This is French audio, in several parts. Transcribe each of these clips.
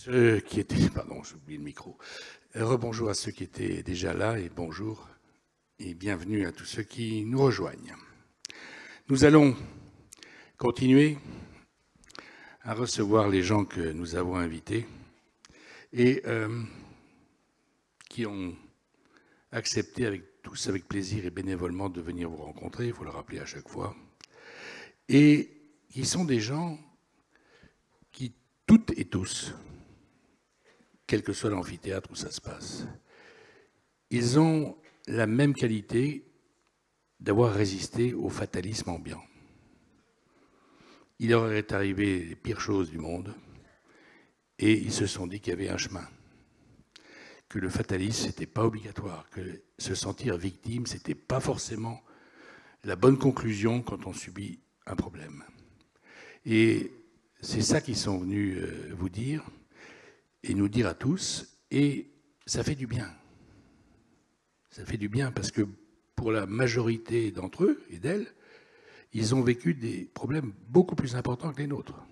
ceux qui étaient... Pardon, j'ai oublié le micro. Rebonjour à ceux qui étaient déjà là et bonjour et bienvenue à tous ceux qui nous rejoignent. Nous allons continuer à recevoir les gens que nous avons invités et qui ont accepté tous avec plaisir et bénévolement de venir vous rencontrer, il faut le rappeler à chaque fois, et qui sont des gens qui, toutes et tous, quel que soit l'amphithéâtre où ça se passe, ils ont la même qualité d'avoir résisté au fatalisme ambiant. Il leur est arrivé les pires choses du monde et ils se sont dit qu'il y avait un chemin, que le fatalisme, c'était pas obligatoire, que se sentir victime, c'était pas forcément la bonne conclusion quand on subit un problème. Et c'est ça qu'ils sont venus vous dire et nous dire à tous, et ça fait du bien. Ça fait du bien parce que pour la majorité d'entre eux et d'elles, ils ont vécu des problèmes beaucoup plus importants que les nôtres.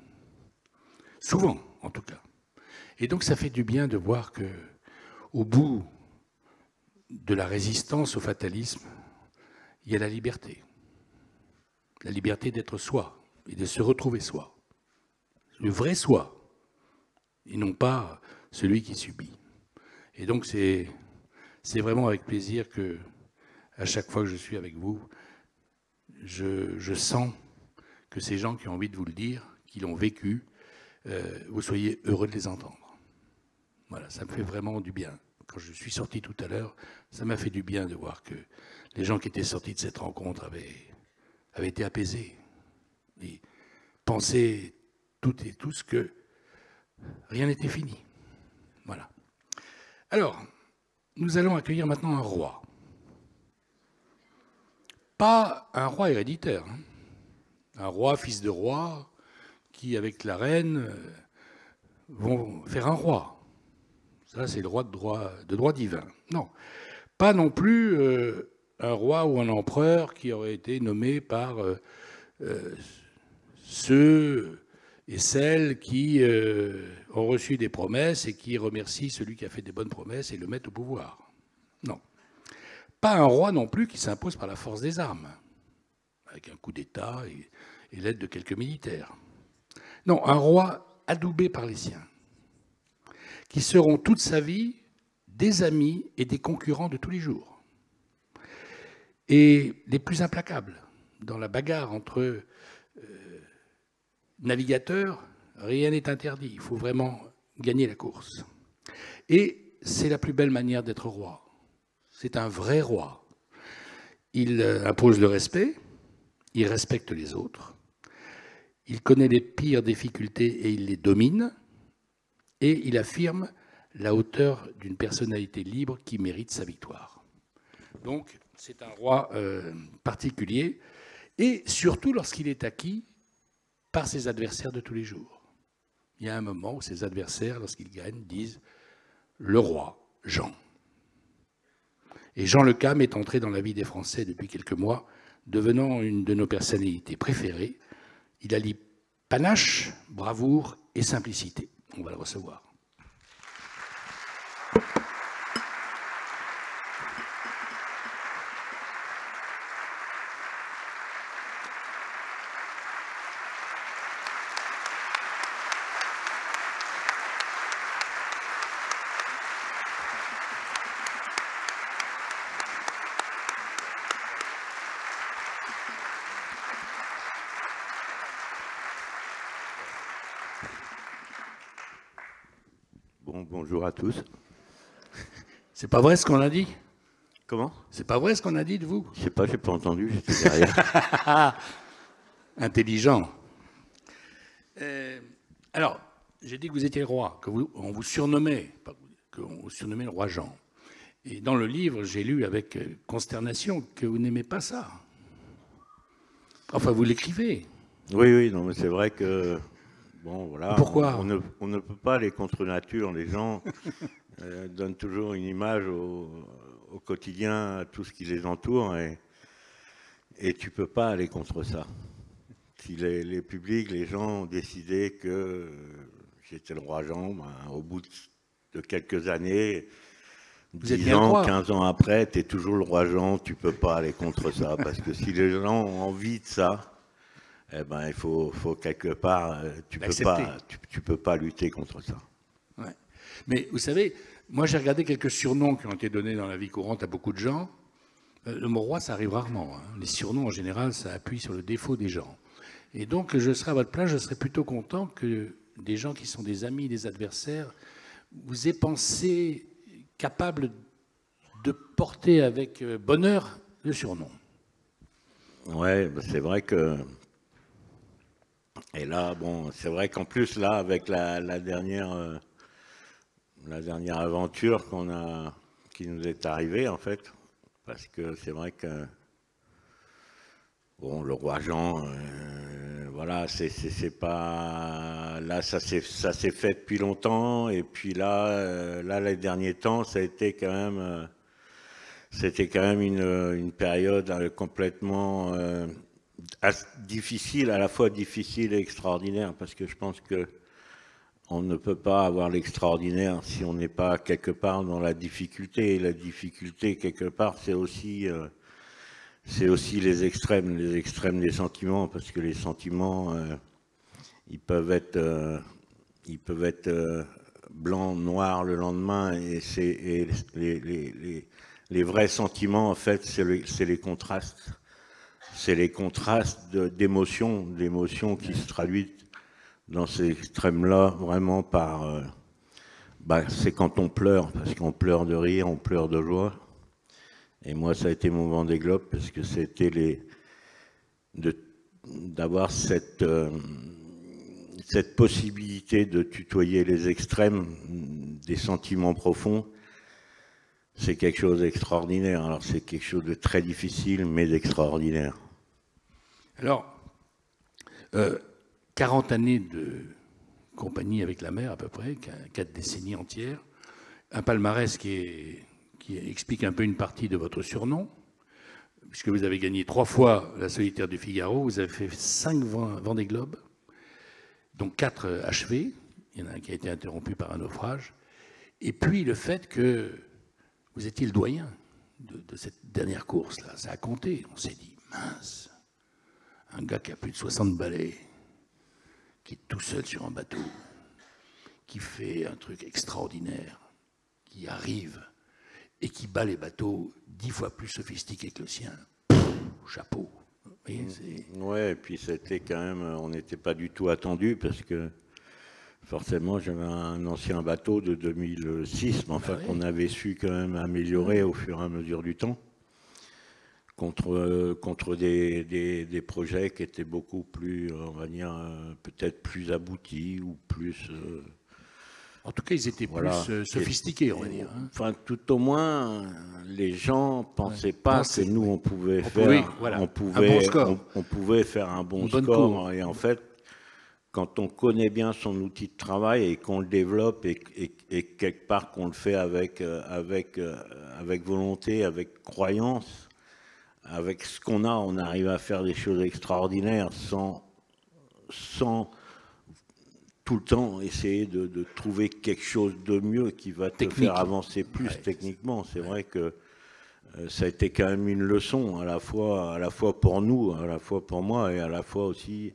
Souvent, en tout cas. Et donc ça fait du bien de voir que, au bout de la résistance au fatalisme, il y a la liberté. La liberté d'être soi et de se retrouver soi. Le vrai soi, et non pas celui qui subit. Et donc c'est vraiment avec plaisir que, à chaque fois que je suis avec vous, je sens que ces gens qui ont envie de vous le dire, qui l'ont vécu, vous soyez heureux de les entendre. Voilà, ça me fait vraiment du bien. Quand je suis sorti tout à l'heure, ça m'a fait du bien de voir que les gens qui étaient sortis de cette rencontre avaient été apaisés. Et pensaient toutes et tous que rien n'était fini. Voilà. Alors, nous allons accueillir maintenant un roi. Pas un roi héréditaire, hein. Un roi, fils de roi, qui, avec la reine, vont faire un roi. Ça, c'est le roi de droit divin. Non. Pas non plus un roi ou un empereur qui aurait été nommé par ceux et celles qui ont reçu des promesses et qui remercient celui qui a fait des bonnes promesses et le mettent au pouvoir. Non. Pas un roi non plus qui s'impose par la force des armes, avec un coup d'État et l'aide de quelques militaires. Non, un roi adoubé par les siens, qui seront toute sa vie des amis et des concurrents de tous les jours, et les plus implacables dans la bagarre entre navigateurs. Rien n'est interdit, il faut vraiment gagner la course. Et c'est la plus belle manière d'être roi. C'est un vrai roi. Il impose le respect, il respecte les autres, il connaît les pires difficultés et il les domine, et il affirme la hauteur d'une personnalité libre qui mérite sa victoire. Donc, c'est un roi particulier, et surtout lorsqu'il est acquis par ses adversaires de tous les jours. Il y a un moment où ses adversaires, lorsqu'ils gagnent, disent « le roi, Jean ». Et Jean Le Cam est entré dans la vie des Français depuis quelques mois, devenant une de nos personnalités préférées. Il allie panache, bravoure et simplicité. On va le recevoir. Bonjour à tous. C'est pas vrai ce qu'on a dit? Comment? C'est pas vrai ce qu'on a dit de vous? Je sais pas, j'ai pas entendu, j'étais derrière. Intelligent. Alors, j'ai dit que vous étiez le roi, qu'on vous surnommait, qu'on vous surnommait le roi Jean. Et dans le livre, j'ai lu avec consternation que vous n'aimez pas ça. Enfin, vous l'écrivez. Oui, non, mais c'est vrai que... Bon, voilà. Pourquoi? On ne peut pas aller contre nature. Les gens donnent toujours une image au quotidien à tout ce qui les entoure et tu ne peux pas aller contre ça. Si les publics, les gens ont décidé que j'étais le roi Jean. Ben, au bout de quelques années, Vous êtes 10 bien ans, croire. 15 ans après, tu es toujours le roi Jean, tu peux pas aller contre ça. Parce que si les gens ont envie de ça, eh ben, il faut quelque part, tu peux pas lutter contre ça. Ouais. Mais vous savez, moi j'ai regardé quelques surnoms qui ont été donnés dans la vie courante à beaucoup de gens. Le mot roi, ça arrive rarement. Hein. Les surnoms, en général, ça appuie sur le défaut des gens. Et donc, je serais à votre place, je serais plutôt content que des gens qui sont des amis, des adversaires, vous aient pensé capable de porter avec bonheur le surnom. Ouais, ben, c'est vrai que... Et là, bon, c'est vrai qu'en plus, là, avec la dernière aventure qui nous est arrivée, en fait, parce que c'est vrai que, bon, le roi Jean, voilà, c'est pas... Là, ça s'est fait depuis longtemps, et puis là, les derniers temps, ça a été quand même... C'était quand même une période complètement difficile, à la fois difficile et extraordinaire, parce que je pense que on ne peut pas avoir l'extraordinaire si on n'est pas quelque part dans la difficulté. Et la difficulté, quelque part, c'est aussi les extrêmes des sentiments, parce que les sentiments, ils peuvent être blancs, noirs le lendemain, et les vrais sentiments, en fait, c'est les contrastes. C'est les contrastes d'émotions qui se traduisent dans ces extrêmes-là, vraiment par... c'est quand on pleure, parce qu'on pleure de rire, on pleure de joie. Et moi, ça a été mon Vendée Globe, parce que c'était d'avoir cette possibilité de tutoyer les extrêmes des sentiments profonds. C'est quelque chose d'extraordinaire. Alors, c'est quelque chose de très difficile, mais d'extraordinaire. Alors, 40 années de compagnie avec la mer, à peu près, 4 décennies entières, un palmarès qui explique un peu une partie de votre surnom, puisque vous avez gagné 3 fois la Solitaire du Figaro, vous avez fait 5 Vendée Globe, dont 4 achevés, il y en a un qui a été interrompu par un naufrage, et puis le fait que vous étiez le doyen de cette dernière course-là, ça a compté, on s'est dit, mince, un gars qui a plus de 60 balais, qui est tout seul sur un bateau, qui fait un truc extraordinaire, qui arrive et qui bat les bateaux 10 fois plus sophistiqués que le sien. Chapeau. Ouais, et puis c'était quand même, on n'était pas du tout attendu parce que forcément j'avais un ancien bateau de 2006, mais enfin qu'on avait su quand même améliorer au fur et à mesure du temps. Contre des projets qui étaient beaucoup plus, on va dire, peut-être plus aboutis ou plus... En tout cas, ils étaient plus sophistiqués, on va dire. Hein. Enfin, tout au moins, les gens ne pensaient pas que nous, on pouvait faire un bon score. Et en fait, quand on connaît bien son outil de travail et qu'on le développe et quelque part qu'on le fait avec volonté, avec croyance, avec ce qu'on a, on arrive à faire des choses extraordinaires sans tout le temps essayer de trouver quelque chose de mieux qui va te faire avancer plus techniquement. C'est vrai que ça a été quand même une leçon, à la fois pour nous, à la fois pour moi, et à la fois aussi,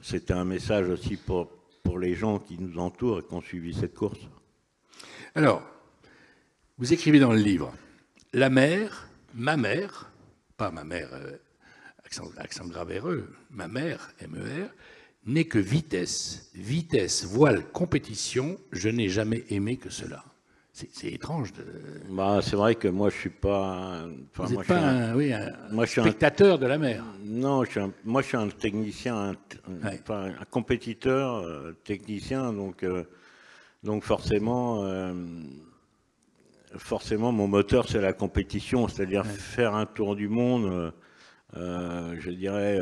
c'était un message aussi pour les gens qui nous entourent et qui ont suivi cette course. Alors, vous écrivez dans le livre, la mer, ma mère, pas ma mère, accent grave RE, ma mère, MER, n'est que vitesse, voile, compétition, je n'ai jamais aimé que cela. C'est étrange. C'est vrai que moi, je suis pas... Vous n'êtes pas un spectateur de la mer. Non, moi, je suis un technicien, un compétiteur, technicien, donc forcément, mon moteur, c'est la compétition, c'est-à-dire faire un tour du monde, je dirais...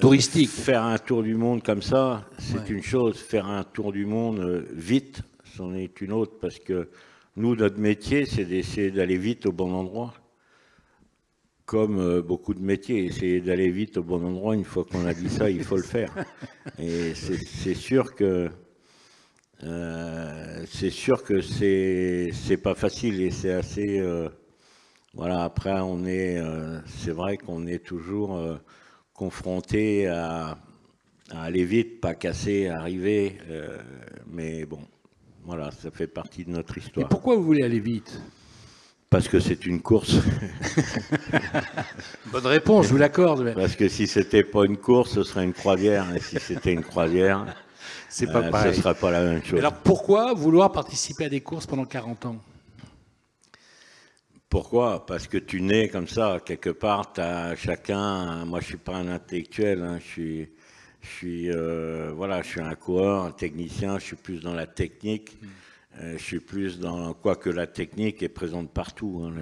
touristique. Faire un tour du monde comme ça, c'est une chose. Faire un tour du monde vite, c'en est une autre, parce que nous, notre métier, c'est d'essayer d'aller vite au bon endroit. comme beaucoup de métiers, essayer d'aller vite au bon endroit, une fois qu'on a dit ça, il faut le faire. Et c'est sûr que c'est pas facile et c'est assez... voilà, après, c'est vrai qu'on est toujours confronté à aller vite, pas casser, arriver, mais bon, voilà, ça fait partie de notre histoire. Et pourquoi vous voulez aller vite? Parce que c'est une course. Bonne réponse, je vous l'accorde. Mais... Parce que si c'était pas une course, ce serait une croisière, et si c'était une croisière, c'est pas pareil. Ce serait pas la même chose. Alors pourquoi vouloir participer à des courses pendant 40 ans? Pourquoi? Parce que tu nais comme ça, quelque part, t'as chacun... Moi, je suis pas un intellectuel, hein, je suis un coureur, un technicien, je suis plus dans la technique, je suis plus dans... Quoique la technique est présente partout, hein,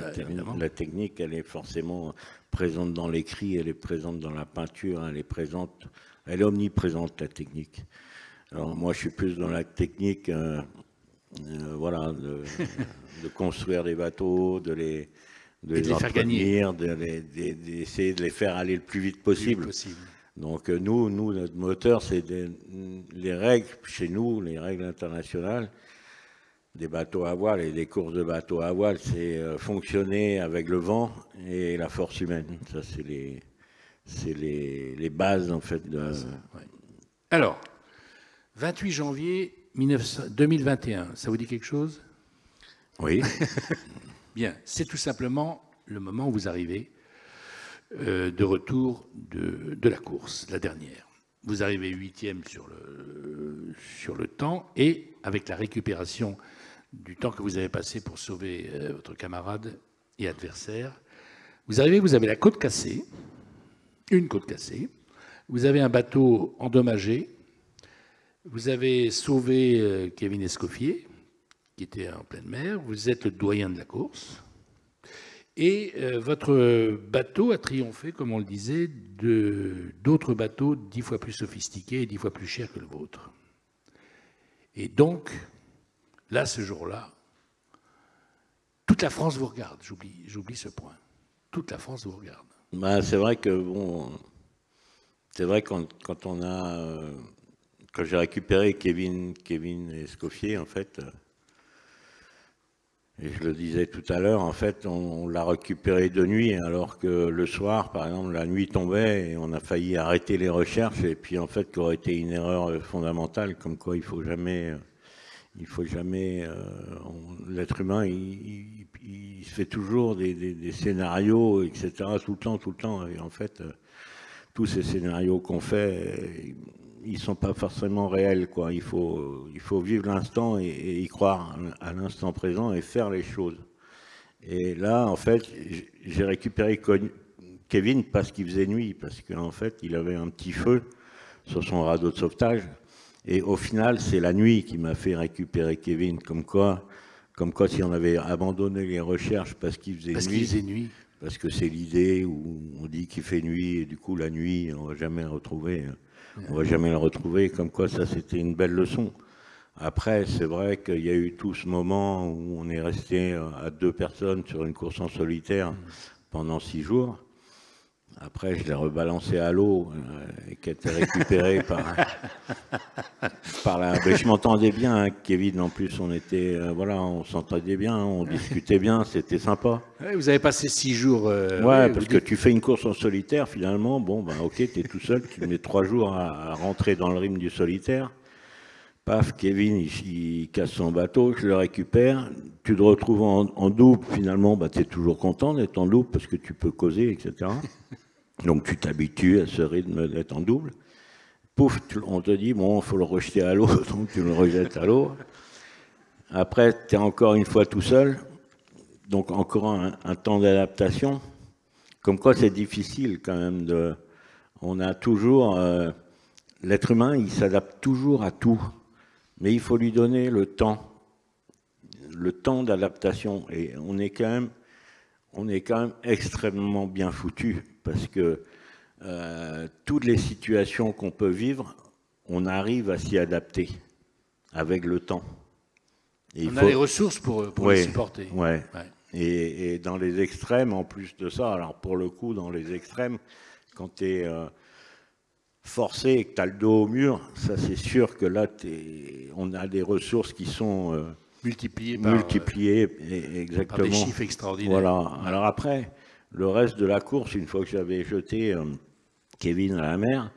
la technique, elle est forcément présente dans l'écrit, elle est présente dans la peinture, elle est omniprésente, la technique. Alors moi, je suis plus dans la technique... voilà, de construire des bateaux, de les faire gagner, d'essayer de les faire aller le plus vite possible. Donc nous, notre moteur, c'est les règles, chez nous, les règles internationales, des bateaux à voile et des courses de bateaux à voile, c'est fonctionner avec le vent et la force humaine. Ça, c'est les bases, en fait. Alors, 28 janvier 2021, ça vous dit quelque chose? Oui. Bien, c'est tout simplement le moment où vous arrivez de retour de la course, la dernière. Vous arrivez 8e sur le temps et avec la récupération du temps que vous avez passé pour sauver votre camarade et adversaire, vous arrivez, vous avez la côte cassée, une côte cassée, vous avez un bateau endommagé, vous avez sauvé Kevin Escoffier, qui était en pleine mer, vous êtes le doyen de la course, et votre bateau a triomphé, comme on le disait, d'autres bateaux 10 fois plus sophistiqués et 10 fois plus chers que le vôtre. Et donc, là, ce jour-là, toute la France vous regarde, j'oublie ce point. Toute la France vous regarde. Bah, c'est vrai que, bon, c'est vrai quand on a... Quand j'ai récupéré Kevin Escoffier, en fait, et je le disais tout à l'heure, en fait, on l'a récupéré de nuit, alors que le soir, par exemple, la nuit tombait et on a failli arrêter les recherches, et puis en fait, qui aurait été une erreur fondamentale, comme quoi il faut jamais, l'être humain, il se fait toujours des scénarios, etc., tout le temps, et en fait, tous ces scénarios qu'on fait, ils sont pas forcément réels, quoi. Il faut vivre l'instant et y croire à l'instant présent et faire les choses. Et là, en fait, j'ai récupéré Kevin parce qu'il faisait nuit, parce qu'en fait, il avait un petit feu sur son radeau de sauvetage. Et au final, c'est la nuit qui m'a fait récupérer Kevin. Comme quoi, si on avait abandonné les recherches parce qu'il faisait nuit. Parce que c'est l'idée où on dit qu'il fait nuit et du coup, la nuit, on va jamais le retrouver. On va jamais le retrouver, comme quoi ça c'était une belle leçon. Après, c'est vrai qu'il y a eu tout ce moment où on est resté à 2 personnes sur une course en solitaire pendant 6 jours. Après, je l'ai rebalancé à l'eau et qui a été récupéré par la... Mais je m'entendais bien, hein, Kevin, en plus, on s'entendait bien, on discutait bien, c'était sympa. Ouais, vous avez passé 6 jours... ouais, parce que tu fais une course en solitaire, finalement, bon, ben ok, tu es tout seul, tu mets 3 jours à rentrer dans le rythme du solitaire. Paf, Kevin, il casse son bateau, je le récupère, tu te retrouves en double, finalement, bah, tu es toujours content d'être en double parce que tu peux causer, etc. Donc tu t'habitues à ce rythme d'être en double. Pouf, on te dit, bon, il faut le rejeter à l'eau, donc tu le rejettes à l'eau. Après, tu es encore une fois tout seul, donc encore un temps d'adaptation. Comme quoi c'est difficile quand même On a toujours... l'être humain, il s'adapte toujours à tout, mais il faut lui donner le temps d'adaptation. Et on est quand même extrêmement bien foutu, parce que toutes les situations qu'on peut vivre, on arrive à s'y adapter avec le temps. Et on a les ressources pour les supporter. Ouais. Et dans les extrêmes, en plus de ça, alors pour le coup, dans les extrêmes, quand tu es forcé et que tu as le dos au mur, ça c'est sûr que là, on a des ressources qui sont multipliées exactement. Par des chiffres extraordinaires. Voilà. Alors après, le reste de la course, une fois que j'avais jeté Kevin à la mer,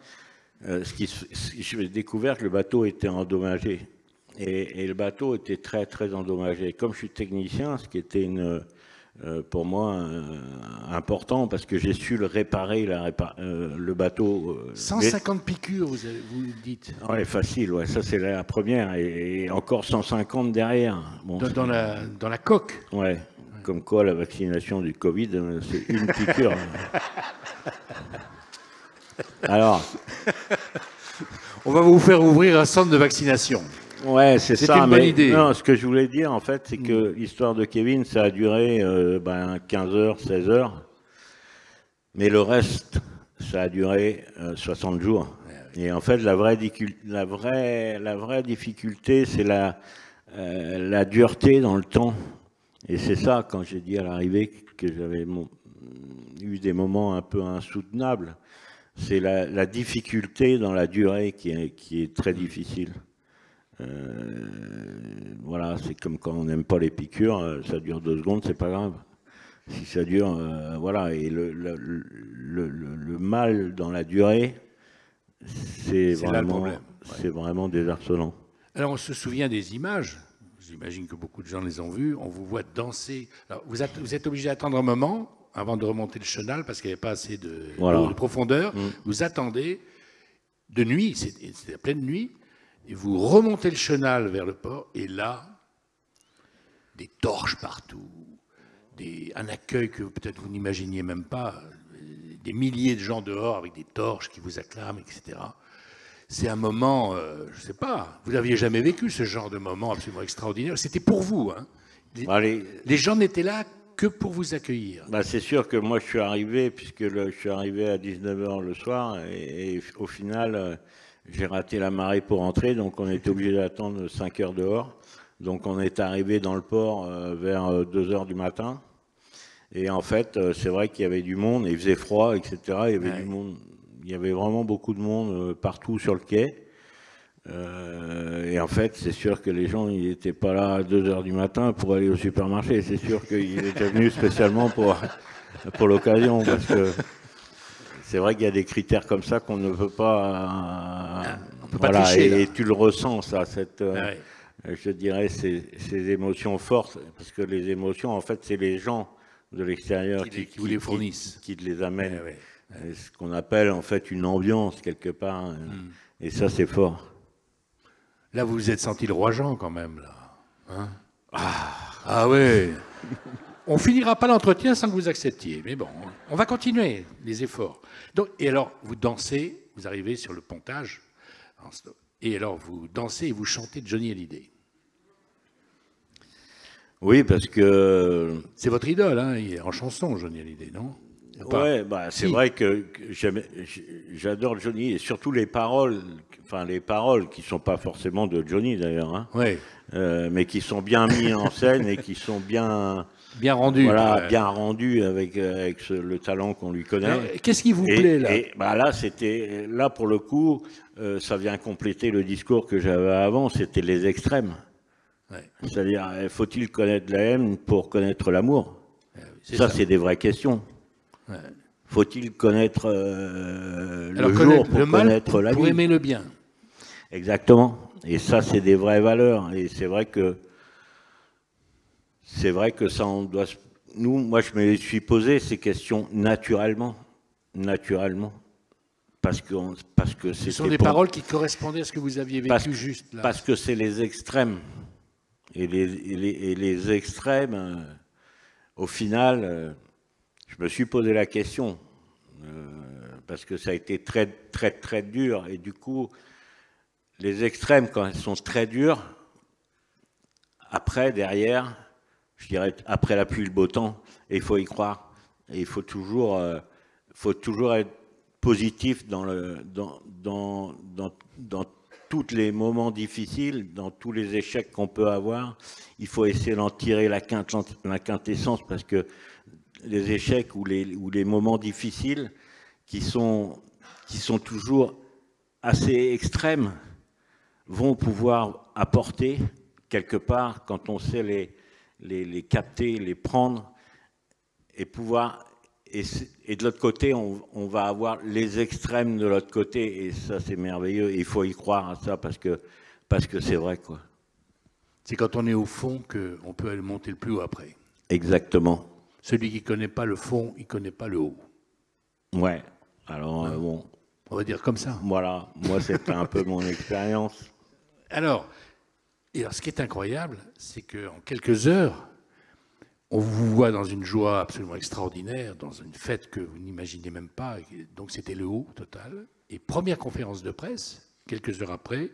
j'ai découvert que le bateau était endommagé. Et le bateau était très, très endommagé. Comme je suis technicien, ce qui était pour moi important, parce que j'ai su le réparer, le bateau. 150 piqûres, vous dites? Oui, facile, ouais, ça c'est la première. Et encore 150 derrière. Bon, dans la coque? Ouais. Comme quoi, la vaccination du Covid, c'est une piqûre. Alors, on va vous faire ouvrir un centre de vaccination. Ouais, c'est ça. C'était une bonne idée. Non, ce que je voulais dire, en fait, c'est que l'histoire de Kevin, ça a duré 15 heures, 16 heures. Mais le reste, ça a duré 60 jours. Et en fait, la vraie difficulté, c'est la dureté dans le temps. Et c'est ça, quand j'ai dit à l'arrivée que j'avais eu des moments un peu insoutenables, c'est la difficulté dans la durée qui est très difficile. Voilà, c'est comme quand on n'aime pas les piqûres, ça dure 2 secondes, c'est pas grave. Si ça dure, voilà, et le mal dans la durée, c'est vraiment désarçonnant. Alors on se souvient des images, j'imagine que beaucoup de gens les ont vues, on vous voit danser. Alors, vous êtes obligé d'attendre un moment avant de remonter le chenal parce qu'il n'y avait pas assez de profondeur. Vous attendez de nuit, c'est la pleine nuit, et vous remontez le chenal vers le port, et là, des torches partout, un accueil que peut-être vous n'imaginiez même pas, des milliers de gens dehors avec des torches qui vous acclament, etc. C'est un moment, je ne sais pas, vous n'aviez jamais vécu ce genre de moment absolument extraordinaire. C'était pour vous. Hein. Les gens n'étaient là que pour vous accueillir. Bah, c'est sûr que moi je suis arrivé, puisque je suis arrivé à 19h le soir, et au final, j'ai raté la marée pour entrer, donc on était obligé d'attendre 5 heures dehors. Donc on est arrivé dans le port vers 2 heures du matin. Et en fait, c'est vrai qu'il y avait du monde, il faisait froid, etc. Il y avait du monde, il y avait vraiment beaucoup de monde partout sur le quai. Et en fait, c'est sûr que les gens, ils n'étaient pas là à 2 heures du matin pour aller au supermarché. C'est sûr qu'ils étaient venus spécialement pour l'occasion, parce que c'est vrai qu'il y a des critères comme ça qu'on ne peut pas. On peut pas tricher, et tu le ressens, ça, je dirais, ces émotions fortes, parce que les émotions, en fait, c'est les gens de l'extérieur qui vous les fournissent, qui les amènent. Ce qu'on appelle en fait une ambiance quelque part, et ça c'est fort. Là, vous vous êtes senti le roi Jean quand même, là. Hein? Ah ouais. On finira pas l'entretien sans que vous acceptiez, mais bon, on va continuer les efforts. Donc, et alors, vous dansez, vous arrivez sur le pontage, et alors vous dansez et vous chantez Johnny Hallyday. Oui, parce que... C'est votre idole, hein, il est en chanson, Johnny Hallyday, non? Ouais, bah, c'est vrai que j'adore Johnny, et surtout les paroles qui sont pas forcément de Johnny d'ailleurs, hein, mais qui sont bien mis en scène et qui sont bien rendues. Voilà, bien rendues avec le talent qu'on lui connaît. Qu'est-ce qui vous plaît là? Et bah là pour le coup, ça vient compléter le discours que j'avais avant, c'était les extrêmes. C'est-à-dire, faut-il connaître la haine pour connaître l'amour? Ça, c'est des vraies questions. Faut-il connaître le jour pour connaître la nuit? Pour aimer le bien. Exactement. Et ça, c'est des vraies valeurs. Et c'est vrai que ça, on doit. Moi, je me suis posé ces questions naturellement. Parce que ce sont des paroles qui correspondaient à ce que vous aviez vécu juste là. Parce que c'est les extrêmes. Et les extrêmes, au final, je me suis posé la question, parce que ça a été très, très, très dur. Et du coup, les extrêmes, quand elles sont très dures, après, derrière, je dirais, après la pluie, le beau temps, et il faut y croire. Et il faut toujours être positif dans tous les moments difficiles, dans tous les échecs qu'on peut avoir, il faut essayer d'en tirer la quintessence, parce que les échecs ou les moments difficiles qui sont toujours assez extrêmes vont pouvoir apporter quelque part, quand on sait les capter, les prendre, et pouvoir... Et de l'autre côté, on va avoir les extrêmes de l'autre côté, et ça, c'est merveilleux. Et il faut y croire à ça, parce que c'est vrai, quoi. C'est quand on est au fond qu'on peut aller monter le plus haut après. Exactement. Celui qui ne connaît pas le fond, il ne connaît pas le haut. Ouais. Alors, bon... On va dire comme ça. Voilà. Moi, c'était un peu mon expérience. Alors, ce qui est incroyable, c'est qu'en quelques heures, on vous voit dans une joie absolument extraordinaire, dans une fête que vous n'imaginez même pas. Donc c'était le haut total. Et première conférence de presse, quelques heures après,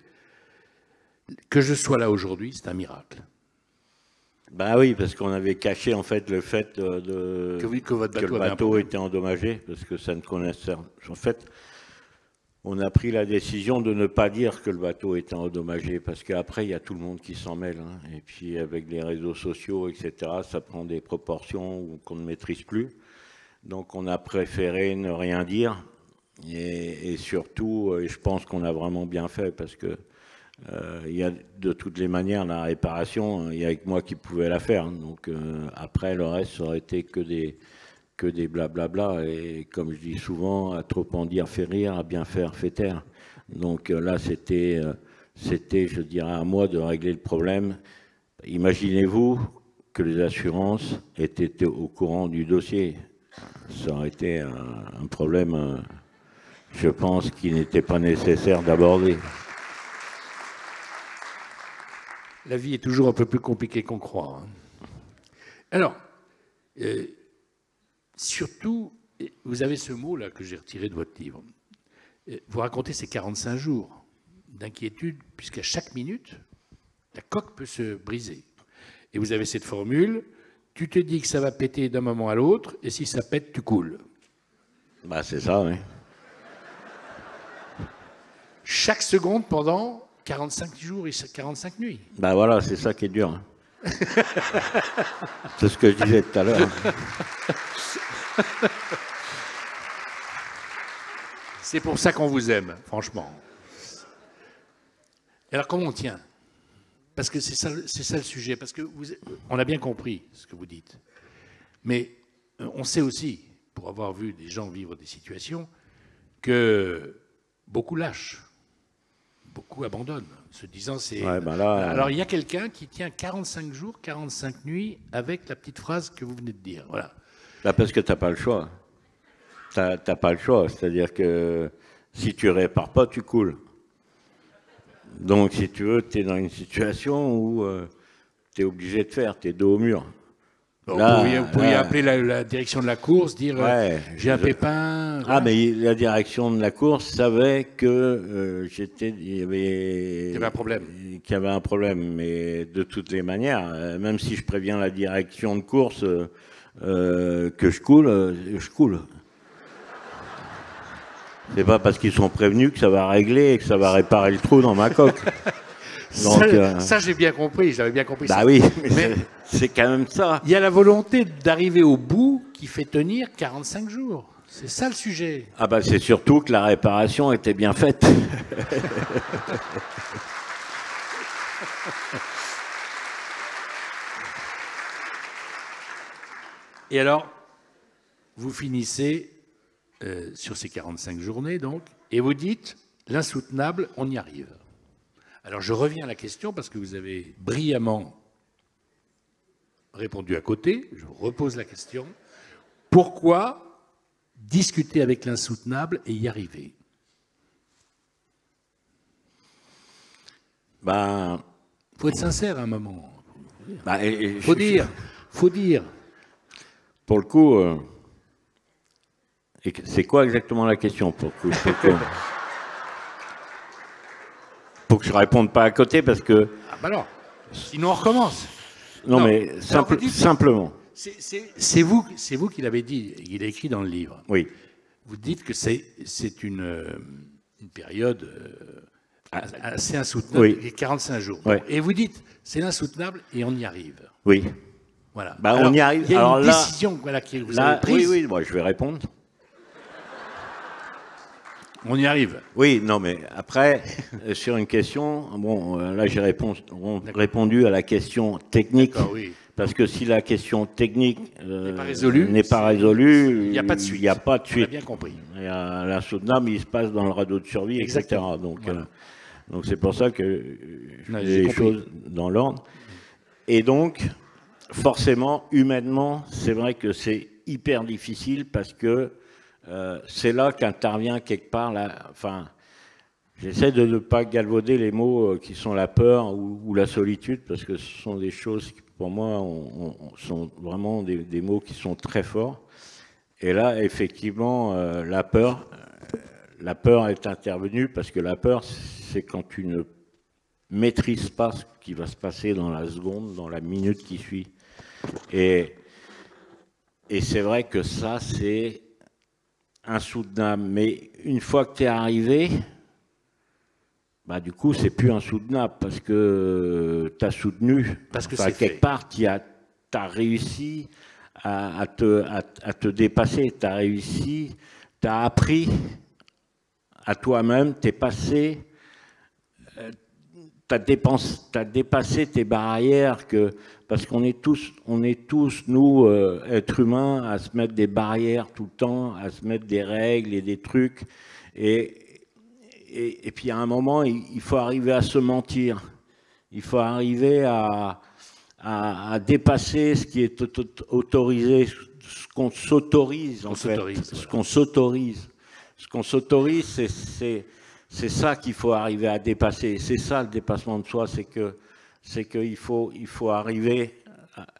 que je sois là aujourd'hui, c'est un miracle. Ben oui, parce qu'on avait caché en fait le fait que le bateau était endommagé, parce que ça ne connaissait. En fait, on a pris la décision de ne pas dire que le bateau était endommagé, parce qu'après, il y a tout le monde qui s'en mêle. Hein. Et puis, avec les réseaux sociaux, etc., ça prend des proportions qu'on ne maîtrise plus. Donc, on a préféré ne rien dire. Et surtout, je pense qu'on a vraiment bien fait, parce que il y a de toutes les manières, la réparation, il y a avec moi qui pouvais la faire. Donc, après, le reste, ça aurait été que des blablabla, et comme je dis souvent, à trop en dire fait rire, à bien faire fait taire. Donc là, c'était, je dirais, à moi de régler le problème. Imaginez-vous que les assurances étaient au courant du dossier. Ça aurait été un problème, je pense, qui n'était pas nécessaire d'aborder. La vie est toujours un peu plus compliquée qu'on croit. Hein. Alors, surtout, vous avez ce mot-là que j'ai retiré de votre livre. Vous racontez ces 45 jours d'inquiétude, puisqu'à chaque minute, la coque peut se briser. Et vous avez cette formule, tu te dis que ça va péter d'un moment à l'autre, et si ça pète, tu coules. Bah, c'est ça, oui. Chaque seconde pendant 45 jours et 45 nuits. Bah voilà, c'est ça qui est dur. Hein. C'est ce que je disais tout à l'heure. C'est pour ça qu'on vous aime, franchement. Alors, comment on tient? Parce que c'est ça le sujet. Parce que on a bien compris ce que vous dites. Mais on sait aussi, pour avoir vu des gens vivre des situations, que beaucoup lâchent, beaucoup abandonnent, se disant c'est... Ouais, ben là, alors, il y a quelqu'un qui tient 45 jours, 45 nuits avec la petite phrase que vous venez de dire. Voilà. Là, parce que tu n'as pas le choix. T'as pas le choix. C'est-à-dire que si tu répares pas, tu coules. Donc, si tu veux, tu es dans une situation où tu es obligé de faire, tu es dos au mur. Là, vous pourriez appeler la direction de la course, dire ouais, j'ai un pépin. Ah, mais la direction de la course savait que il y avait un problème. Qu'il y avait un problème. Mais de toutes les manières, même si je préviens la direction de course que je coule. C'est pas parce qu'ils sont prévenus que ça va régler et que ça va réparer le trou dans ma coque. Donc, ça j'ai bien compris, j'avais bien compris. Bah ça. Oui, mais c'est quand même ça. Il y a la volonté d'arriver au bout qui fait tenir 45 jours. C'est ça le sujet. Ah bah c'est surtout que la réparation était bien faite. Et alors, vous finissez sur ces 45 journées, donc, et vous dites, l'insoutenable, on y arrive. Alors, je reviens à la question, parce que vous avez brillamment répondu à côté. Je vous repose la question. Pourquoi discuter avec l'insoutenable et y arriver? Ben, faut être sincère à un moment. Ben, faut dire. Pour le coup, c'est quoi exactement la question pour le coup Pour que je réponde pas à côté, parce que... Ah ben alors, sinon on recommence. Non mais simplement. C'est vous qui l'avez dit, il est écrit dans le livre. Oui. Vous dites que c'est une période C'est insoutenable, Oui. 45 jours. Ouais. Et vous dites, c'est insoutenable et on y arrive. Oui. Voilà. Bah, Alors, on y arrive. Il y a Alors une là, décision voilà, que vous avez prise. oui, moi, je vais répondre. On y arrive. Oui, non, mais après, sur une question, bon, là, j'ai répondu à la question technique. Oui. Parce que si la question technique n'est pas résolue, il n'y a pas de suite. Il n'y a pas de suite. On a bien compris. L'insoutenable, il se passe dans le radeau de survie, Exactement. etc. Donc, voilà. donc c'est pour ça que je Non, fais j'ai les compris. choses dans l'ordre. Et donc, forcément, humainement, c'est vrai que c'est hyper difficile parce que c'est là qu'intervient quelque part enfin, j'essaie de ne pas galvauder les mots qui sont la peur ou la solitude, parce que ce sont des choses qui, pour moi, sont vraiment des mots qui sont très forts. Et là, effectivement, la peur est intervenue, parce que la peur, c'est quand tu ne maîtrises pas ce qui va se passer dans la seconde, dans la minute qui suit. Et c'est vrai que ça, c'est insoutenable. Mais une fois que tu es arrivé, bah, du coup, c'est plus insoutenable parce que tu as soutenu. Parce que enfin, c'est quelque fait. part, tu as réussi à te dépasser. Tu as réussi, tu as appris à toi-même, tu es passé, tu as dépassé tes barrières, parce qu'on est tous, nous, êtres humains, à se mettre des barrières tout le temps, à se mettre des règles et des trucs. Et puis à un moment, il faut arriver à se mentir. Il faut arriver à dépasser ce qui est autorisé, ce qu'on s'autorise en fait. Ce qu'on s'autorise. Ce qu'on s'autorise, c'est ça qu'il faut arriver à dépasser. C'est ça le dépassement de soi, c'est qu'il faut arriver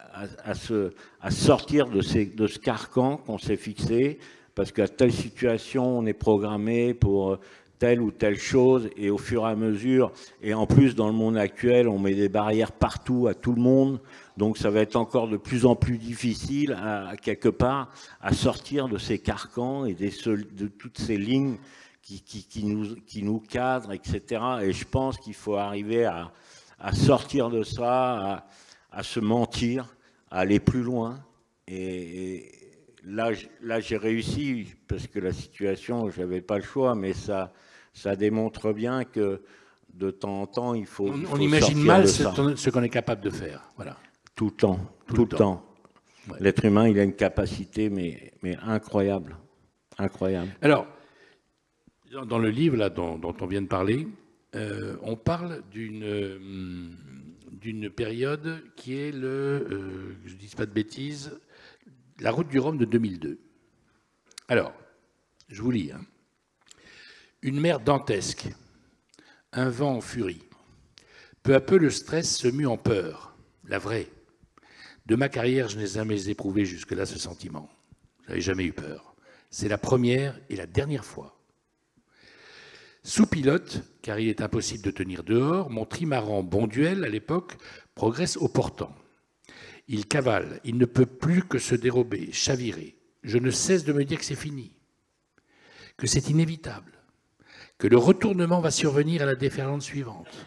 à sortir de ce carcan qu'on s'est fixé, parce qu'à telle situation, on est programmé pour telle ou telle chose, et au fur et à mesure, et en plus dans le monde actuel, on met des barrières partout à tout le monde, donc ça va être encore de plus en plus difficile quelque part à sortir de ces carcans et de toutes ces lignes qui nous cadrent, etc. Et je pense qu'il faut arriver à sortir de ça, à se mentir, à aller plus loin. Et là j'ai réussi, parce que la situation, je n'avais pas le choix, mais ça démontre bien que de temps en temps, il faut on imagine mal ce qu'on est capable de faire. Voilà. Tout le temps. Ouais. L'être humain, il a une capacité, mais incroyable. Incroyable. Alors, dans le livre là, dont on vient de parler, on parle d'une période qui est je ne dis pas de bêtises, la route du Rhum de 2002. Alors, je vous lis. Une mer dantesque, un vent en furie. Peu à peu, le stress se mue en peur, la vraie. De ma carrière, je n'ai jamais éprouvé jusque-là ce sentiment. Je n'avais jamais eu peur. C'est la première et la dernière fois. Sous pilote, car il est impossible de tenir dehors, mon trimaran Bonduel, à l'époque, progresse au portant. Il cavale, il ne peut plus que se dérober, chavirer. Je ne cesse de me dire que c'est fini, que c'est inévitable, que le retournement va survenir à la déferlante suivante.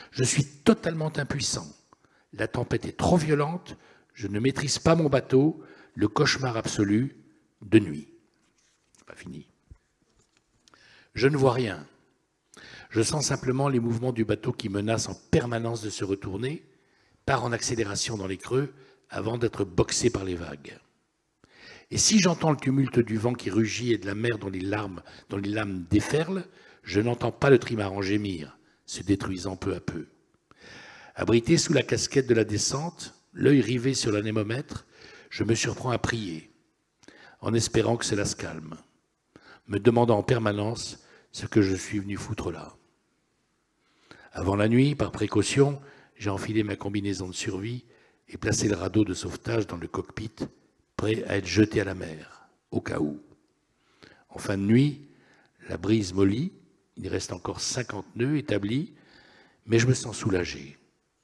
Je suis totalement impuissant. La tempête est trop violente, je ne maîtrise pas mon bateau, le cauchemar absolu de nuit. C'est pas fini. Je ne vois rien. Je sens simplement les mouvements du bateau qui menacent en permanence de se retourner, part en accélération dans les creux avant d'être boxé par les vagues. Et si j'entends le tumulte du vent qui rugit et de la mer dont les lames déferlent, je n'entends pas le trimaran gémir, se détruisant peu à peu. Abrité sous la casquette de la descente, l'œil rivé sur l'anémomètre, je me surprends à prier, en espérant que cela se calme, me demandant en permanence ce que je suis venu foutre là. Avant la nuit, par précaution, j'ai enfilé ma combinaison de survie et placé le radeau de sauvetage dans le cockpit, prêt à être jeté à la mer, au cas où. En fin de nuit, la brise mollit, il reste encore 50 nœuds établis, mais je me sens soulagé.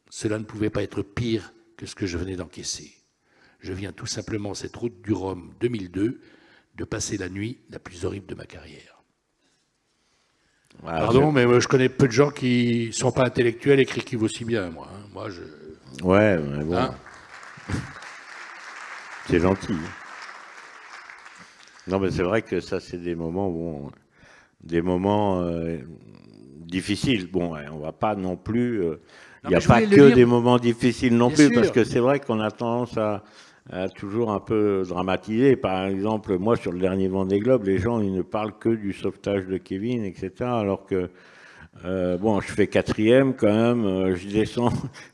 Cela ne pouvait pas être pire que ce que je venais d'encaisser. Je viens tout simplement, cette route du Rhum 2002, de passer la nuit la plus horrible de ma carrière. Voilà, Pardon, mais moi, je connais peu de gens qui ne sont pas intellectuels et qui écrivent aussi bien, moi. Hein. Moi, je... Ouais, mais bon. Hein? C'est gentil. Non, mais c'est vrai que ça, c'est des moments, bon, des moments difficiles. Bon, on va pas non plus. Il n'y a pas que des moments difficiles non plus, parce que c'est vrai qu'on a tendance à toujours un peu dramatiser. Par exemple, moi, sur le dernier Vendée Globe, les gens, ils ne parlent que du sauvetage de Kevin, etc. Alors que, bon, je fais 4e quand même, je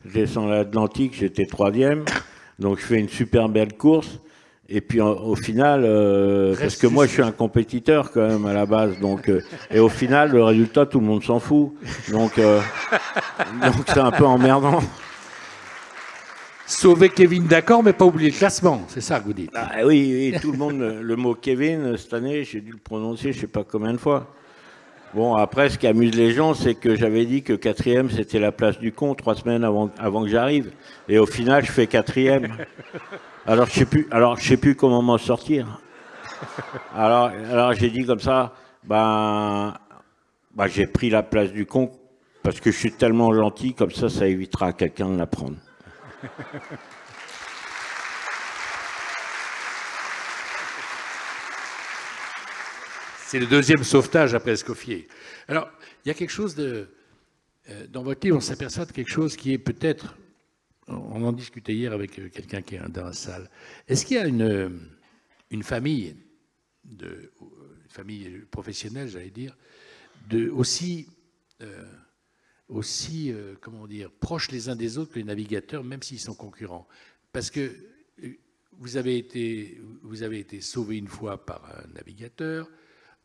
descends l'Atlantique, j'étais 3e, donc je fais une super belle course. Et puis au final, parce que moi je suis un compétiteur quand même à la base, donc et au final le résultat tout le monde s'en fout, donc c'est un peu emmerdant. Sauver Kevin, d'accord, mais pas oublier le classement, c'est ça que vous dites. Ah, oui, tout le monde, le mot Kevin cette année, j'ai dû le prononcer, je sais pas combien de fois. Bon, après, ce qui amuse les gens, c'est que j'avais dit que 4e, c'était la place du con 3 semaines avant que j'arrive. Et au final, je fais 4e. Alors, je sais plus comment m'en sortir. Alors j'ai dit comme ça, j'ai pris la place du con parce que je suis tellement gentil, comme ça évitera à quelqu'un de la prendre. C'est le deuxième sauvetage après Escoffier. Alors, il y a quelque chose de... dans votre livre, on s'aperçoit de quelque chose qui est peut-être... On en discutait hier avec quelqu'un qui est dans la salle. Est-ce qu'il y a une famille, une famille professionnelle, j'allais dire, aussi comment dire, proches les uns des autres que les navigateurs, même s'ils sont concurrents? Parce que vous avez été sauvé une fois par un navigateur.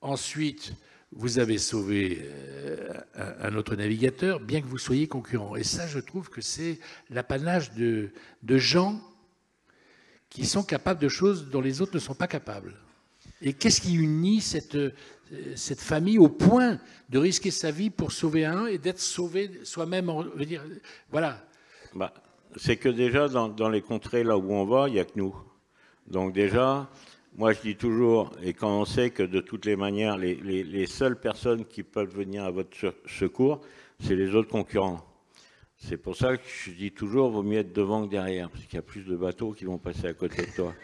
Ensuite, vous avez sauvé un autre navigateur, bien que vous soyez concurrent. Et ça, je trouve que c'est l'apanage de gens qui sont capables de choses dont les autres ne sont pas capables. Et qu'est-ce qui unit cette famille au point de risquer sa vie pour sauver un et d'être sauvé soi-même? Voilà. C'est que déjà, dans les contrées là où on va, il n'y a que nous. Donc déjà... Moi, je dis toujours, et quand on sait que de toutes les manières, les seules personnes qui peuvent venir à votre secours, c'est les autres concurrents. C'est pour ça que je dis toujours, vaut mieux être devant que derrière, parce qu'il y a plus de bateaux qui vont passer à côté de toi.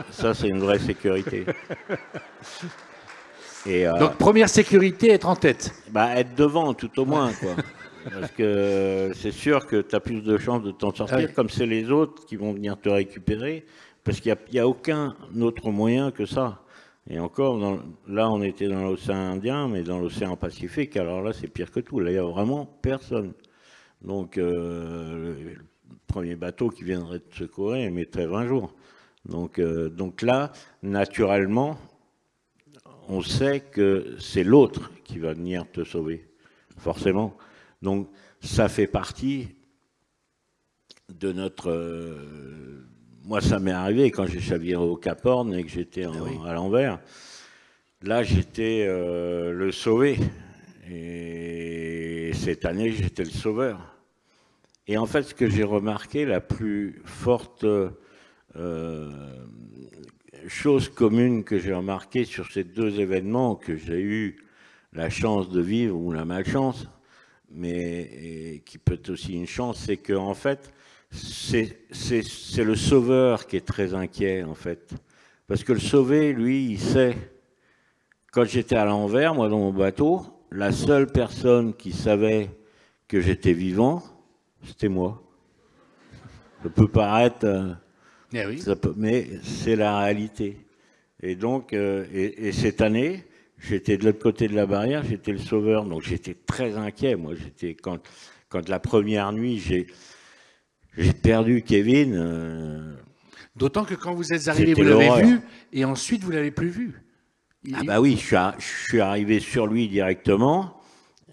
Ça, c'est une vraie sécurité. Et, donc, première sécurité, être en tête. Être devant, tout au moins, quoi. Parce que c'est sûr que tu as plus de chances de t'en sortir, comme c'est les autres qui vont venir te récupérer. Parce qu'il n'y a aucun autre moyen que ça. Et encore, là, on était dans l'océan Indien, mais dans l'océan Pacifique, alors là, c'est pire que tout. Là, il n'y a vraiment personne. Donc, le premier bateau qui viendrait te secourir, il mettrait 20 jours. Donc là, naturellement, on sait que c'est l'autre qui va venir te sauver, forcément. Donc, ça fait partie de notre... Moi, ça m'est arrivé quand j'ai chaviré au Cap Horn et que j'étais à l'envers. Là, j'étais le sauvé. Et cette année, j'étais le sauveur. Et en fait, ce que j'ai remarqué, la plus forte chose commune que j'ai remarquée sur ces deux événements que j'ai eu la chance de vivre ou la malchance, mais qui peut être aussi une chance, c'est qu'en fait, c'est le sauveur qui est très inquiet, en fait. Parce que le sauvé, lui, il sait. Quand j'étais à l'envers, moi, dans mon bateau, la seule personne qui savait que j'étais vivant, c'était moi. Ça peut paraître... mais c'est la réalité. Et donc, et cette année, j'étais de l'autre côté de la barrière, j'étais le sauveur. Donc, j'étais très inquiet. Moi, quand la première nuit, j'ai perdu Kevin. D'autant que quand vous êtes arrivé, vous l'avez vu, et ensuite vous ne l'avez plus vu. Oui, je suis arrivé sur lui directement,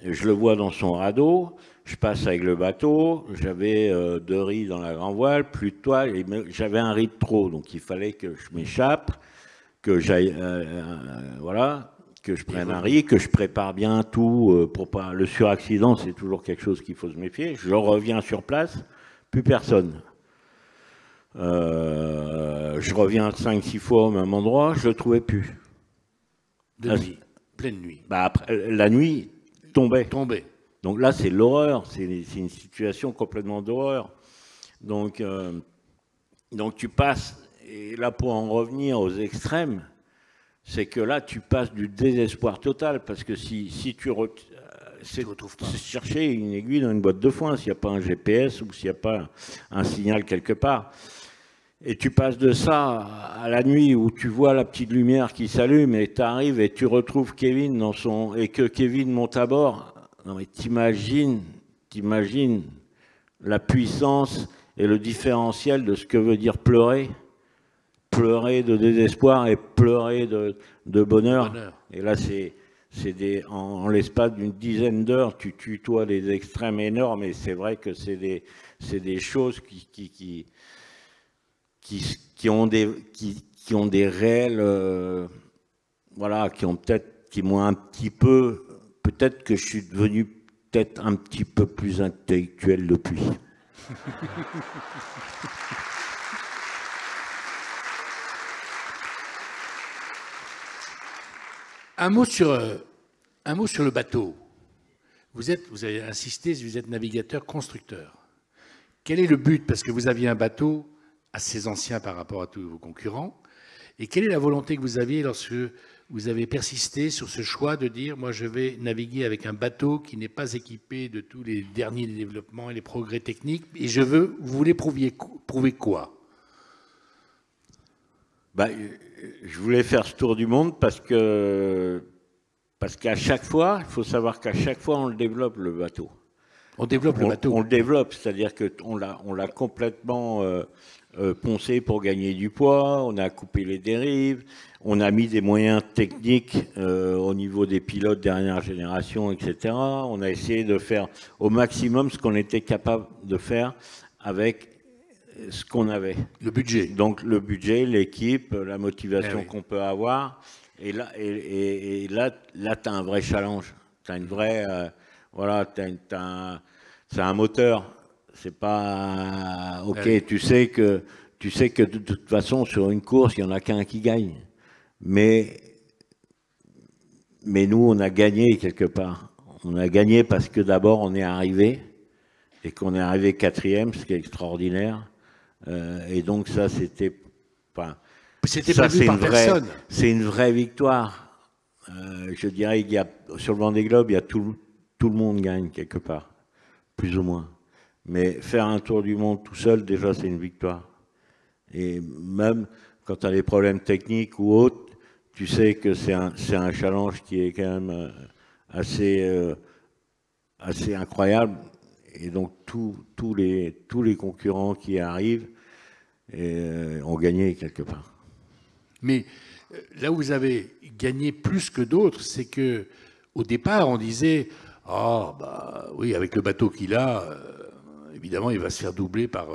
je le vois dans son radeau, je passe avec le bateau, j'avais 2 riz dans la grand voile, plus de toile, et j'avais un riz de trop, donc il fallait que je m'échappe, que j'aille, que je prenne un riz, que je prépare bien tout, pour pas... Le suraccident, c'est toujours quelque chose qu'il faut se méfier. Je reviens sur place, plus personne. Je reviens 5-6 fois au même endroit, je ne le trouvais plus. pleine nuit. Bah après, la nuit tombait. Tombait. Donc là, c'est l'horreur, c'est une situation complètement d'horreur. Donc tu passes, et là pour en revenir aux extrêmes, c'est que là tu passes du désespoir total, parce que si tu c'est chercher une aiguille dans une boîte de foin, s'il n'y a pas un GPS ou s'il n'y a pas un signal quelque part. Et tu passes de ça à la nuit où tu vois la petite lumière qui s'allume et tu arrives et tu retrouves Kevin et que Kevin monte à bord. Non mais t'imagines la puissance et le différentiel de ce que veut dire pleurer. Pleurer de désespoir et pleurer de bonheur. Et là, en l'espace d'une dizaine d'heures, tu tutoies des extrêmes énormes. Et c'est vrai que c'est des choses qui ont des réels, voilà, qui m'ont un petit peu, peut-être que je suis devenu peut-être un petit peu plus intellectuel depuis. Un mot sur le bateau. Vous avez insisté, vous êtes navigateur, constructeur. Quel est le but? Parce que vous aviez un bateau assez ancien par rapport à tous vos concurrents. Et quelle est la volonté que vous aviez lorsque vous avez persisté sur ce choix de dire « moi, je vais naviguer avec un bateau qui n'est pas équipé de tous les derniers développements et les progrès techniques, et vous voulez prouver quoi ?» Bah, je voulais faire ce tour du monde parce qu'à chaque fois, il faut savoir qu'à chaque fois, on le développe, le bateau. On développe le bateau. On le développe, c'est-à-dire qu'on l'a complètement poncé pour gagner du poids, on a coupé les dérives, on a mis des moyens techniques au niveau des pilotes dernière génération, etc. On a essayé de faire au maximum ce qu'on était capable de faire avec ce qu'on avait. Le budget. Donc le budget, l'équipe, la motivation qu'on peut avoir. Et là, tu as un vrai challenge. Tu as une vraie... voilà, c'est un moteur. C'est pas... OK, tu sais que de toute façon, sur une course, il n'y en a qu'un qui gagne. Mais nous, on a gagné quelque part. On a gagné parce que d'abord, on est arrivé. Et qu'on est arrivé 4e, ce qui est extraordinaire. Et donc ça, c'était... Enfin, c'était prévu par personne. C'est une vraie victoire. Je dirais qu'il y a, sur le Vendée Globe, il y a tout le monde gagne quelque part, plus ou moins. Mais faire un tour du monde tout seul, déjà, c'est une victoire. Et même quand tu as des problèmes techniques ou autres, tu sais que c'est un challenge qui est quand même assez incroyable. Et donc tous les concurrents qui arrivent ont gagné quelque part. Mais là où vous avez gagné plus que d'autres, c'est que au départ on disait bah oui, avec le bateau qu'il a, évidemment il va se faire doubler par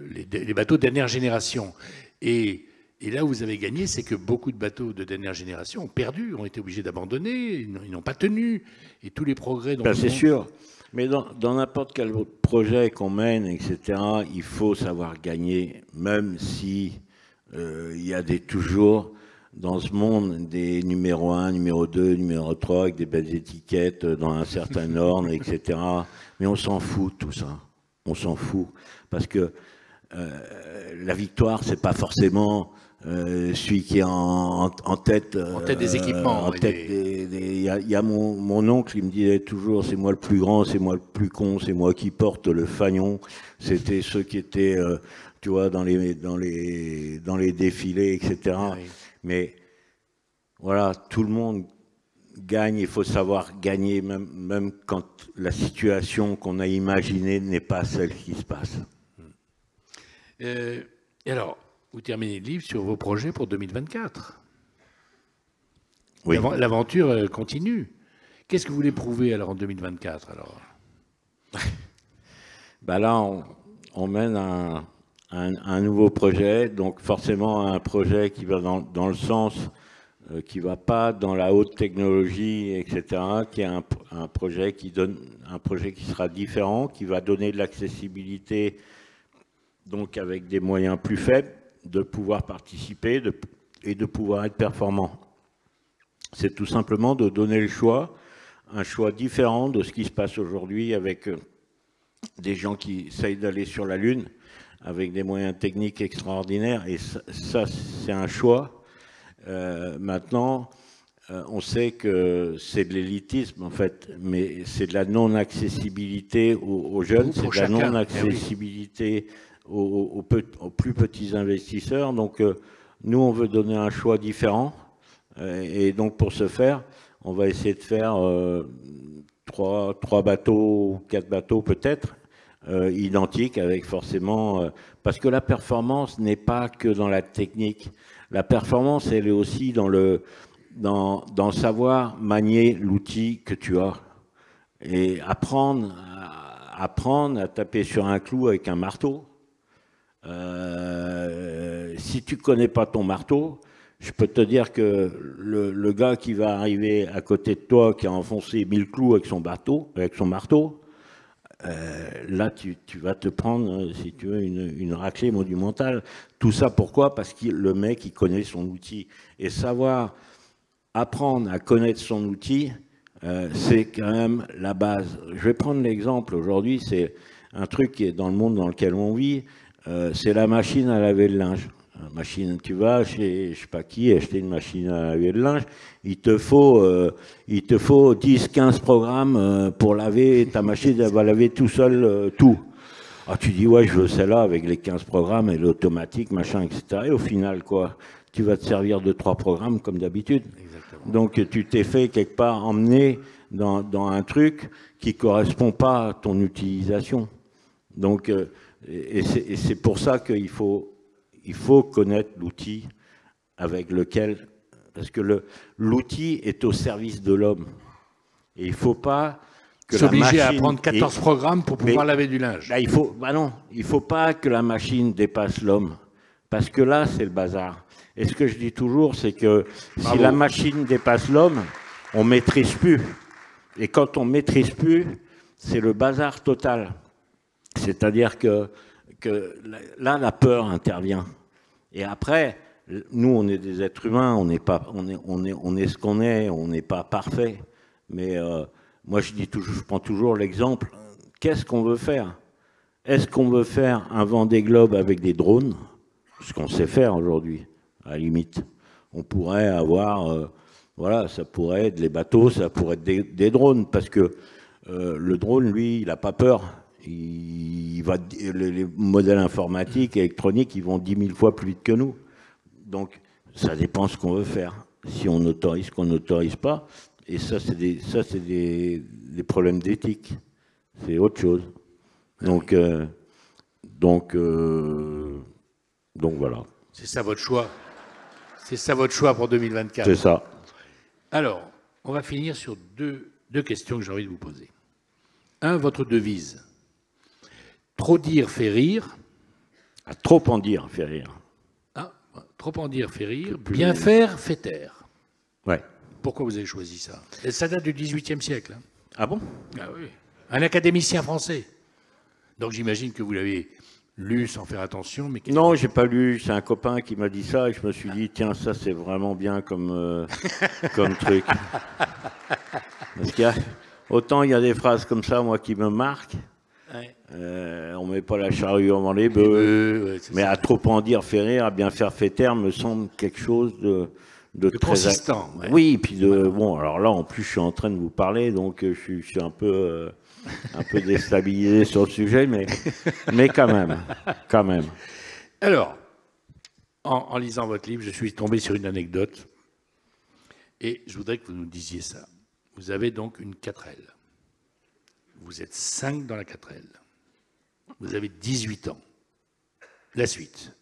les bateaux de dernière génération. Et là où vous avez gagné, c'est que beaucoup de bateaux de dernière génération ont perdu, ont été obligés d'abandonner, ils n'ont pas tenu. Et tous les progrès dans c'est sûr. Mais dans n'importe quel projet qu'on mène, etc., il faut savoir gagner, même si il y a toujours dans ce monde des numéro 1, numéro 2, numéro 3, avec des belles étiquettes dans un certain ordre, etc. Mais on s'en fout de tout ça. On s'en fout. Parce que la victoire, c'est pas forcément celui qui est en tête. En tête des équipements. Il y a mon oncle, il me disait toujours, c'est moi le plus grand, c'est moi le plus con, c'est moi qui porte le fanion. C'était ceux qui étaient, tu vois, dans les défilés, etc. Oui. Mais voilà, tout le monde gagne, il faut savoir gagner, même quand la situation qu'on a imaginée n'est pas celle qui se passe. Et alors, vous terminez le livre sur vos projets pour 2024. Oui. L'aventure continue. Qu'est-ce que vous voulez prouver alors en 2024 alors? Bah là, on mène un nouveau projet, donc forcément un projet qui va dans le sens qui va pas dans la haute technologie, etc., qui est un projet qui sera différent, qui va donner de l'accessibilité, donc avec des moyens plus faibles, de pouvoir participer et de pouvoir être performant. c'est tout simplement de donner le choix, un choix différent de ce qui se passe aujourd'hui avec des gens qui essayent d'aller sur la Lune avec des moyens techniques extraordinaires. Et ça c'est un choix. Maintenant, on sait que c'est de l'élitisme, en fait, mais c'est de la non-accessibilité aux jeunes, c'est de la non-accessibilité aux plus petits investisseurs. Donc, nous, on veut donner un choix différent. Et donc, pour ce faire, on va essayer de faire 3 bateaux, 4 bateaux peut-être, identiques, avec forcément... parce que la performance n'est pas que dans la technique. La performance, elle est aussi dans savoir manier l'outil que tu as. Et apprendre à taper sur un clou avec un marteau. Si tu ne connais pas ton marteau, je peux te dire que le gars qui va arriver à côté de toi, qui a enfoncé 1000 clous avec son marteau, là, tu vas te prendre, si tu veux, une raclée monumentale. Tout ça, pourquoi? Parce que le mec, il connaît son outil. Et savoir apprendre à connaître son outil, c'est quand même la base. Je vais prendre l'exemple. Aujourd'hui, c'est un truc qui est dans le monde dans lequel on vit, c'est la machine à laver le linge. Tu vas chez je sais pas qui acheter une machine à laver le linge, il te faut 10-15 programmes pour laver ta machine, elle va laver tout seul tout. Ah, tu dis ouais, je veux celle-là avec les 15 programmes et l'automatique, machin, etc. Et au final, quoi, tu vas te servir de 3 programmes comme d'habitude. Donc tu t'es fait quelque part emmener dans un truc qui correspond pas à ton utilisation. Donc et c'est pour ça qu'il faut connaître l'outil avec lequel... Parce que l'outil est au service de l'homme. Et il ne faut pas que la machine... S'obliger à prendre 14 programmes pour pouvoir laver du linge. Là, il ne faut pas que la machine dépasse l'homme. Parce que là, c'est le bazar. Et ce que je dis toujours, c'est que si la machine dépasse l'homme, on ne maîtrise plus. Et quand on ne maîtrise plus, c'est le bazar total. C'est-à-dire que là, la peur intervient. Et après, nous, on est des êtres humains, on est ce qu'on est, on n'est pas parfait. Mais moi, je prends toujours l'exemple, qu'est-ce qu'on veut faire? Est-ce qu'on veut faire un Vendée Globe avec des drones? Ce qu'on sait faire aujourd'hui, à la limite. On pourrait avoir, voilà, ça pourrait être les bateaux, ça pourrait être des drones, parce que le drone, lui, il n'a pas peur. Les modèles informatiques et électroniques, ils vont 10 000 fois plus vite que nous. Donc, ça dépend ce qu'on veut faire. Si on autorise, ce qu'on n'autorise pas. Et ça, c'est des problèmes d'éthique. C'est autre chose. Donc voilà. C'est ça votre choix. C'est ça votre choix pour 2024. C'est ça. Alors, on va finir sur deux questions que j'ai envie de vous poser. Votre devise. Trop dire fait rire. Trop en dire fait rire. Trop en dire fait rire. Bien faire fait taire. Ouais. Pourquoi vous avez choisi ça? Ça date du XVIIIe siècle. Hein. Ah bon? Ah oui. Un académicien français. Donc j'imagine que vous l'avez lu sans faire attention. Mais non, j'ai pas lu. C'est un copain qui m'a dit ça et je me suis dit tiens, ça c'est vraiment bien comme truc. Parce qu'il y a, autant il y a des phrases comme ça, moi, qui me marquent. Ouais. On met pas la charrue avant les bœufs, mais à trop en dire fait rire, à bien faire fait taire me semble quelque chose de très consistant. Ouais. Oui, puis bon, alors là en plus je suis en train de vous parler, donc je suis un peu déstabilisé sur le sujet, mais quand même. Alors, en lisant votre livre, je suis tombé sur une anecdote et je voudrais que vous nous disiez ça. Vous avez donc une 4L. Vous êtes 5 dans la 4L. Vous avez 18 ans. La suite.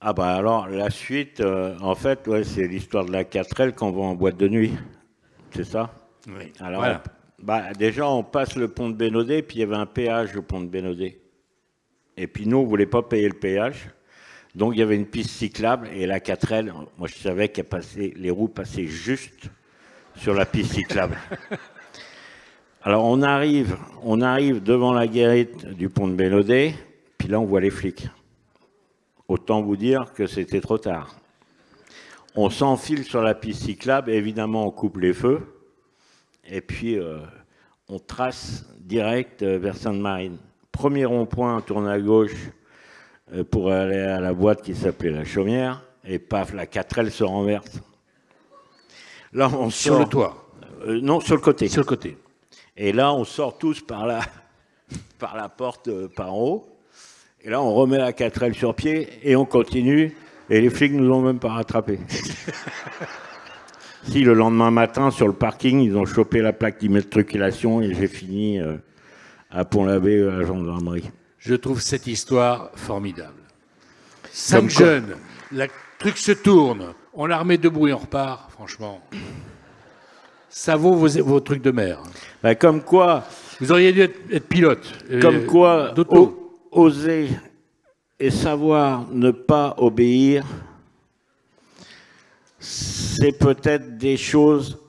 Ah bah alors, la suite, en fait, ouais, c'est l'histoire de la 4L quand on va en boîte de nuit. C'est ça? Oui. Alors, voilà. Déjà, on passe le pont de Bénodet, puis il y avait un péage au pont de Bénodet. Et puis nous, on ne voulait pas payer le péage. Donc, il y avait une piste cyclable, et la 4L, moi, je savais les roues passaient juste sur la piste cyclable. Alors on arrive devant la guérite du pont de Bénodet, puis là on voit les flics. Autant vous dire que c'était trop tard. On s'enfile sur la piste cyclable, évidemment on coupe les feux, et puis on trace direct vers Sainte-Marine. Premier rond-point, on tourne à gauche pour aller à la boîte qui s'appelait la Chaumière, et paf, la 4L se renverse. Là, on sur sort, le toit non, sur le côté. Sur le côté. Et là, on sort tous par la porte par en haut. Et là, on remet la 4L sur pied et on continue. Et les flics nous ont même pas rattrapés. Si, le lendemain matin, sur le parking, ils ont chopé la plaque d'immatriculation et j'ai fini à Pont-l'Abbé, à la gendarmerie. Je trouve cette histoire formidable. 5 jeunes, le truc se tourne, on la remet debout et on repart, franchement. Ça vaut vos trucs de mer. Ben, comme quoi... Vous auriez dû être pilote. Comme quoi, oser et savoir ne pas obéir, c'est peut-être des choses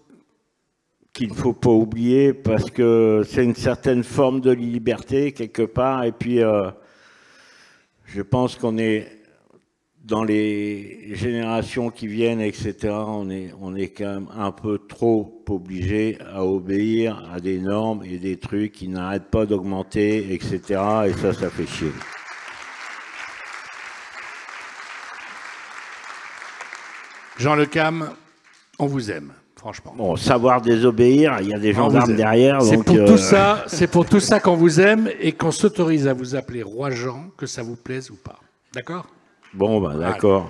qu'il ne faut pas oublier parce que c'est une certaine forme de liberté quelque part. Et puis, je pense qu'on est dans les générations qui viennent, etc. On est quand même un peu trop obligé à obéir à des normes et des trucs qui n'arrêtent pas d'augmenter, etc. Et ça fait chier. Jean Le Cam, on vous aime, franchement. Bon, savoir désobéir, il y a des gendarmes derrière. C'est pour tout ça qu'on vous aime et qu'on s'autorise à vous appeler Roi Jean, que ça vous plaise ou pas. D'accord ? Bon, ben d'accord.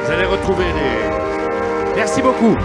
Vous allez retrouver les... Merci beaucoup.